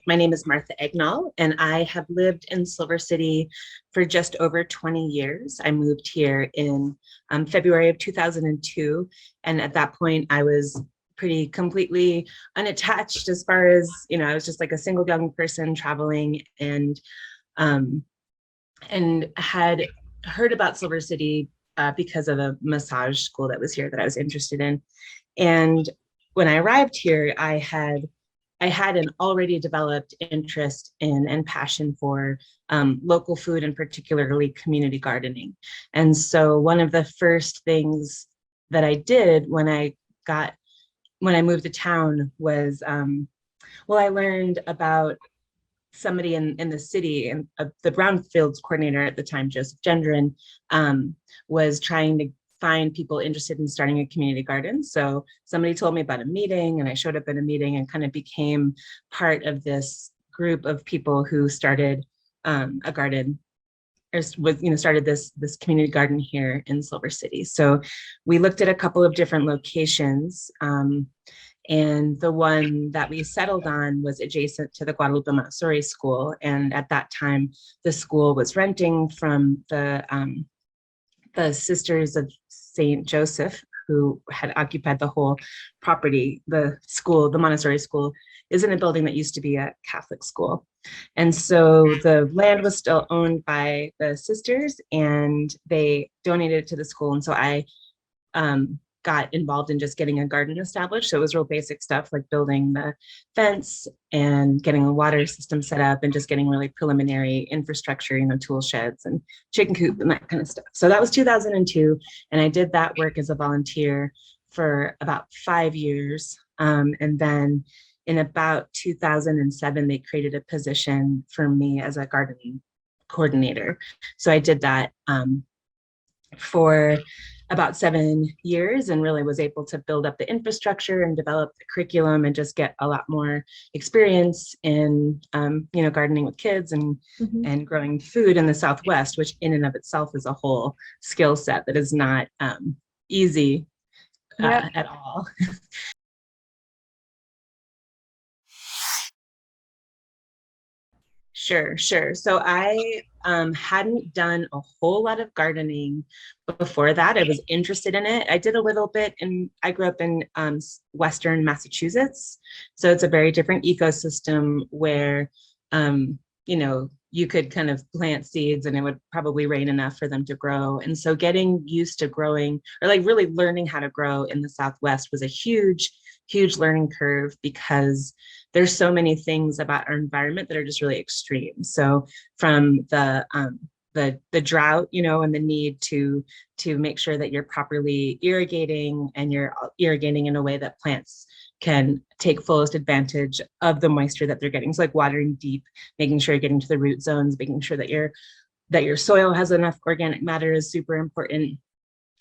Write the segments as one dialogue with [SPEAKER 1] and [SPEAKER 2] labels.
[SPEAKER 1] My name is Martha Egnall, and I have lived in Silver City for just over 20 years. I moved here in February of 2002, and at that point, I was pretty completely unattached as far as, I was just like a single young person traveling um, and had heard about Silver City because of a massage school that was here that I was interested in. And when I arrived here, I had an already developed interest in and passion for local food and particularly community gardening. And so one of the first things that I did when I moved to town was, I learned about somebody in the city, and the brownfields coordinator at the time, Joseph Gendron, was trying to find people interested in starting a community garden. So somebody told me about a meeting, and I showed up at a meeting and kind of became part of this group of people who started a garden, or started this community garden here in Silver City. So we looked at a couple of different locations. And the one that we settled on was adjacent to the Guadalupe Montessori School. And at that time, the school was renting from the Sisters of Saint Joseph, who had occupied the whole property. The school, the Montessori school, is in a building that used to be a Catholic school. And so the land was still owned by the sisters, and they donated it to the school. And so I got involved in just getting a garden established. So it was real basic stuff like building the fence and getting a water system set up and just getting really preliminary infrastructure, tool sheds and chicken coop and that kind of stuff. So that was 2002. And I did that work as a volunteer for about 5 years. And then in about 2007, they created a position for me as a gardening coordinator. So I did that for about 7 years and really was able to build up the infrastructure and develop the curriculum and just get a lot more experience in gardening with kids and growing food in the Southwest, which in and of itself is a whole skill set that is not easy
[SPEAKER 2] Yep.
[SPEAKER 1] at all. Sure, sure. So I hadn't done a whole lot of gardening before that. I was interested in it. I did a little bit, and I grew up in Western Massachusetts. So it's a very different ecosystem where, you could kind of plant seeds and it would probably rain enough for them to grow. And so getting used to growing, or like really learning how to grow in the Southwest, was a huge, huge learning curve because there's so many things about our environment that are just really extreme. So from the drought, and the need to make sure that you're properly irrigating, and you're irrigating in a way that plants can take fullest advantage of the moisture that they're getting. So like watering deep, making sure you're getting to the root zones, making sure that your soil has enough organic matter is super important.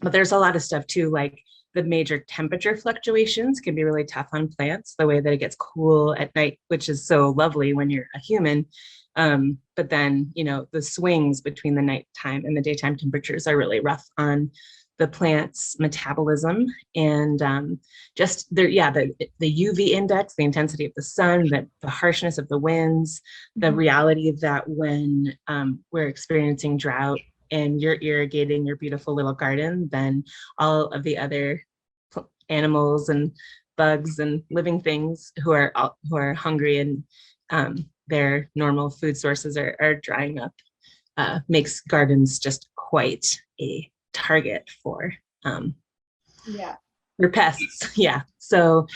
[SPEAKER 1] But there's a lot of stuff too, like the major temperature fluctuations can be really tough on plants, the way that it gets cool at night, which is so lovely when you're a human. But then, the swings between the nighttime and the daytime temperatures are really rough on the plant's metabolism. And just there, yeah, the UV index, the intensity of the sun, the harshness of the winds, the
[SPEAKER 2] Mhm.
[SPEAKER 1] reality that when we're experiencing drought and you're irrigating your beautiful little garden, then all of the other animals and bugs and living things who are hungry and their normal food sources are drying up, makes gardens just quite a target um,
[SPEAKER 2] Yeah.
[SPEAKER 1] for pests. Yeah. So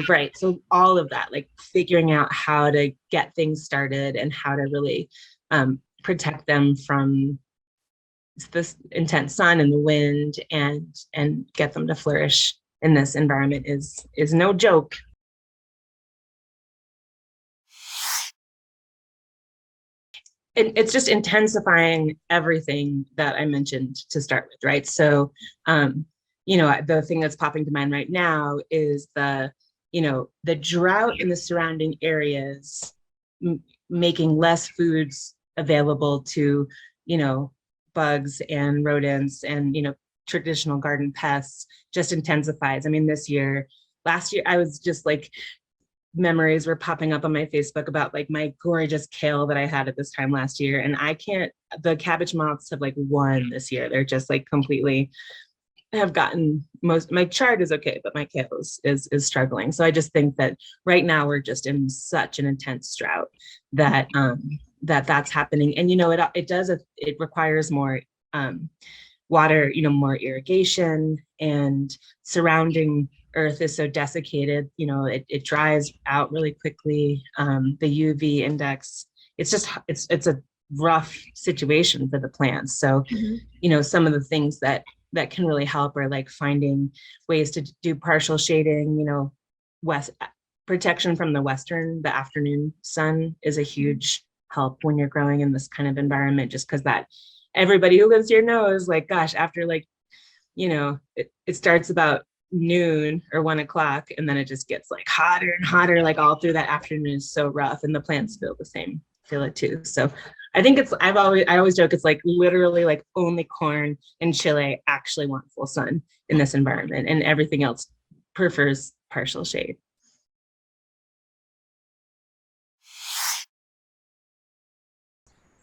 [SPEAKER 1] right. So all of that, like figuring out how to get things started and how to really protect them from this intense sun and the wind, and get them to flourish in this environment is no joke. And it's just intensifying everything that I mentioned to start with, right? So the thing that's popping to mind right now is the drought in the surrounding areas, making less foods available to you know bugs and rodents and traditional garden pests just intensifies. I mean, last year I was just like memories were popping up on my Facebook about like my gorgeous kale that I had at this time last year. And I can't, the cabbage moths have like won this year. They're just like completely have gotten most, my chard is okay, but my kale is struggling. So I just think that right now we're just in such an intense drought that that's happening. And it requires more water, more irrigation, and surrounding earth is so desiccated, it dries out really quickly. The UV index, it's a rough situation for the plants. So, some of the things that can really help are like finding ways to do partial shading, west protection from the afternoon sun is a huge help when you're growing in this kind of environment, just because that everybody who lives here knows, like, gosh, after like, it starts about noon or 1 o'clock, and then it just gets like hotter and hotter, like all through that afternoon is so rough, and the plants feel it too. So I think I always joke, it's like literally like only corn in Chile actually want full sun in this environment, and everything else prefers partial shade.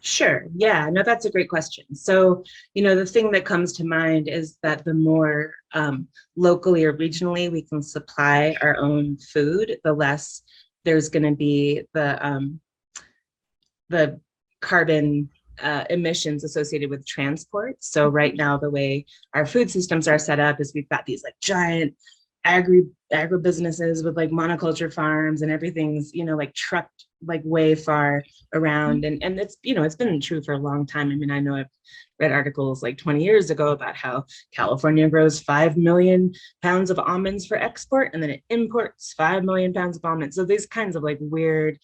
[SPEAKER 1] Sure. Yeah, no, that's a great question. So, the thing that comes to mind is that the more locally or regionally we can supply our own food, the less there's going to be the carbon emissions associated with transport. So right now, the way our food systems are set up is we've got these like giant agribusinesses with like monoculture farms, and everything's like trucked like way far around, and it's it's been true for a long time. I mean, I know I've read articles like 20 years ago about how California grows 5 million pounds of almonds for export, and then it imports 5 million pounds of almonds. So these kinds of like weird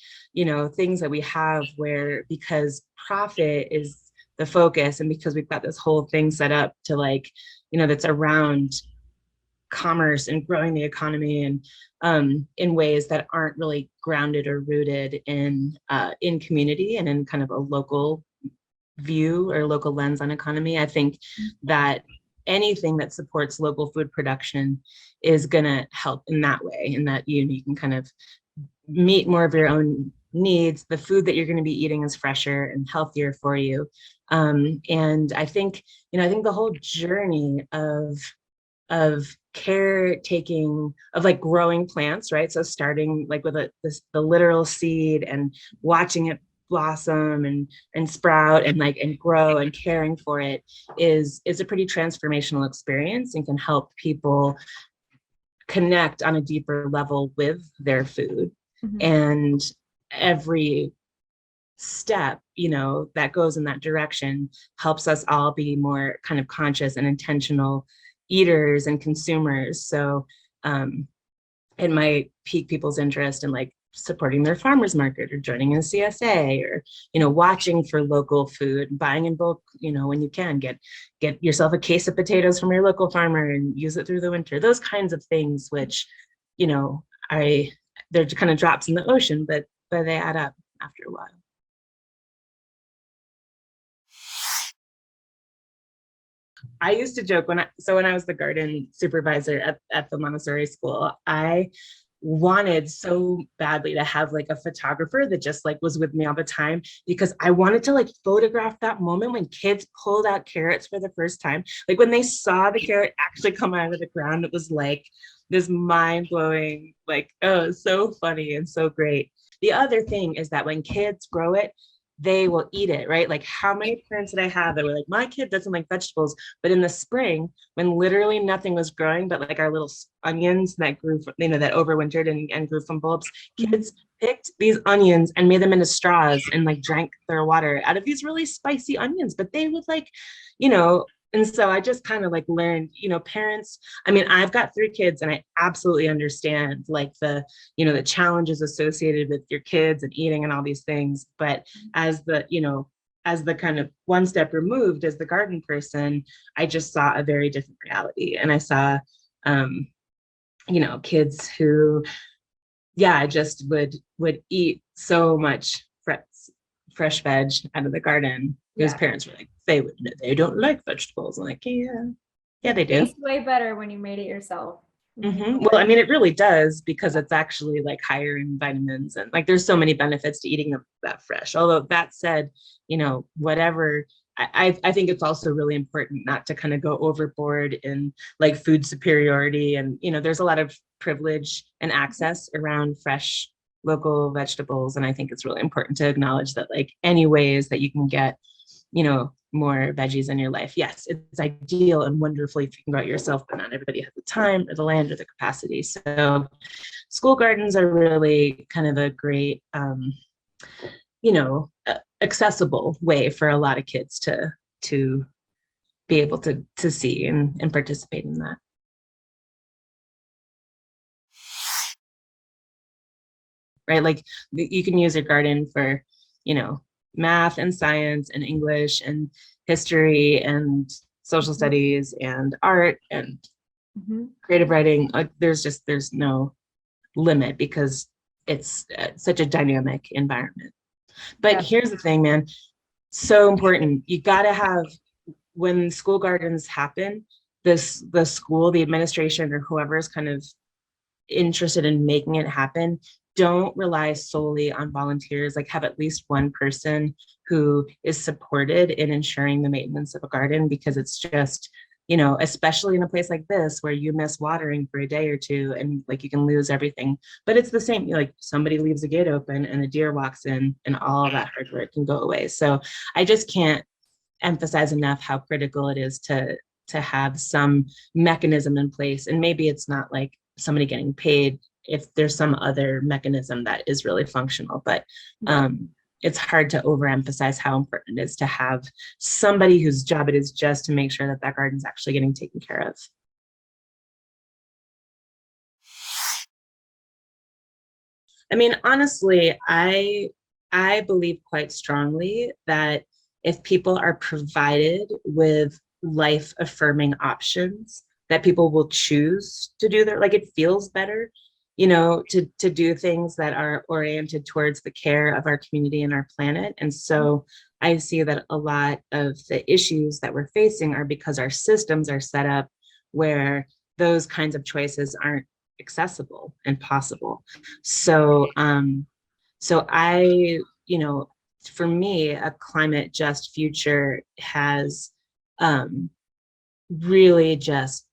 [SPEAKER 1] things that we have, where because profit is the focus, and because we've got this whole thing set up to like that's around commerce and growing the economy, and in ways that aren't really grounded or rooted in community and in kind of a local view or local lens on economy. I think that anything that supports local food production is going to help in that way, in that you can kind of meet more of your own needs. The food that you're going to be eating is fresher and healthier for you. And I think the whole journey of caretaking, of like growing plants, right? So starting like with the literal seed and watching it blossom and sprout and grow and caring for it is a pretty transformational experience, and can help people connect on a deeper level with their food. And every step that goes in that direction helps us all be more kind of conscious and intentional eaters and consumers. So it might pique people's interest in like supporting their farmers market, or joining a CSA, or watching for local food, buying in bulk when you can, get yourself a case of potatoes from your local farmer and use it through the winter. Those kinds of things, which they're kind of drops in the ocean, but they add up after a while. I used to joke when I was the garden supervisor at the Montessori school, I wanted so badly to have like a photographer that just like was with me all the time, because I wanted to like photograph that moment when kids pulled out carrots for the first time. Like when they saw the carrot actually come out of the ground, it was like this mind-blowing, like, oh, so funny and so great. The other thing is that when kids grow it, they will eat it, right? Like how many parents did I have that were like, my kid doesn't like vegetables, but in the spring, when literally nothing was growing but like our little onions that grew, that overwintered and grew from bulbs, kids picked these onions and made them into straws and like drank their water out of these really spicy onions. But they would like, and so I just kind of like learned, parents, I mean, I've got 3 kids, and I absolutely understand like the challenges associated with your kids and eating and all these things. But as the kind of one step removed as the garden person, I just saw a very different reality. And I saw, kids who, just would eat so much fresh veg out of the garden. His parents were like, they don't like vegetables. I'm like, yeah, they do.
[SPEAKER 2] It tastes way better when you made it yourself.
[SPEAKER 1] Well, I mean, it really does because it's actually like higher in vitamins and like there's so many benefits to eating that fresh. Although that said, whatever, I think it's also really important not to kind of go overboard in like food superiority. And, there's a lot of privilege and access around fresh local vegetables. And I think it's really important to acknowledge that like any ways that you can get more veggies in your life. Yes, it's ideal and wonderful if you can grow it yourself, but not everybody has the time or the land or the capacity. So school gardens are really kind of a great, accessible way for a lot of kids to be able to see and participate in that. Right, like you can use your garden for, math and science and English and history and social studies and art and creative writing. Like there's no limit because it's such a dynamic environment. But here's the thing, man, so important. You got to have, when school gardens happen, the school, the administration, or whoever is kind of interested in making it happen, don't rely solely on volunteers. Like have at least one person who is supported in ensuring the maintenance of a garden, because it's just, especially in a place like this where you miss watering for a day or two and like you can lose everything. But it's the same, like somebody leaves a gate open and a deer walks in and all that hard work can go away. So I just can't emphasize enough how critical it is to have some mechanism in place. And maybe it's not like somebody getting paid if there's some other mechanism that is really functional, but it's hard to overemphasize how important it is to have somebody whose job it is just to make sure that that garden's actually getting taken care of. I mean, honestly, I believe quite strongly that if people are provided with life affirming options, that people will choose to do their, like it feels better, to do things that are oriented towards the care of our community and our planet. And so I see that a lot of the issues that we're facing are because our systems are set up where those kinds of choices aren't accessible and possible. So, for me, a climate just future has really just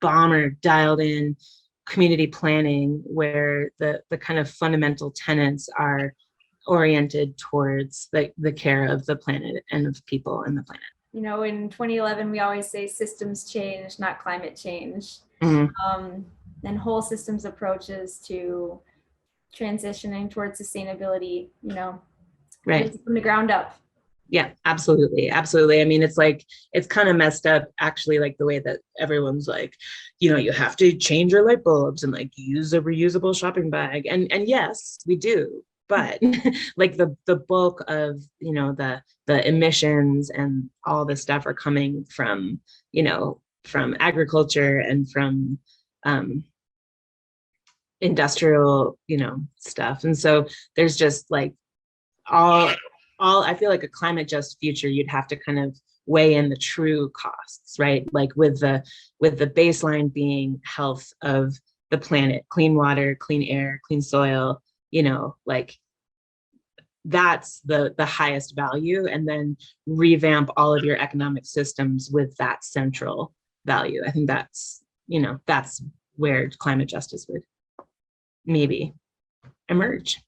[SPEAKER 1] bomber dialed in community planning where the kind of fundamental tenets are oriented towards the care of the planet and of people and the planet.
[SPEAKER 2] In 2011, we always say systems change, not climate change. And whole systems approaches to transitioning towards sustainability,
[SPEAKER 1] right,
[SPEAKER 2] from the ground up.
[SPEAKER 1] Yeah, absolutely. Absolutely. I mean, it's like, it's kind of messed up actually, like the way that everyone's like, you have to change your light bulbs and like use a reusable shopping bag. And yes, we do. But like the bulk of, the emissions and all this stuff are coming from, from agriculture and from industrial, stuff. And so there's just like all I feel like a climate just future, you'd have to kind of weigh in the true costs, right? Like with the baseline being health of the planet, clean water, clean air, clean soil, like that's the highest value, and then revamp all of your economic systems with that central value. I think that's where climate justice would maybe emerge.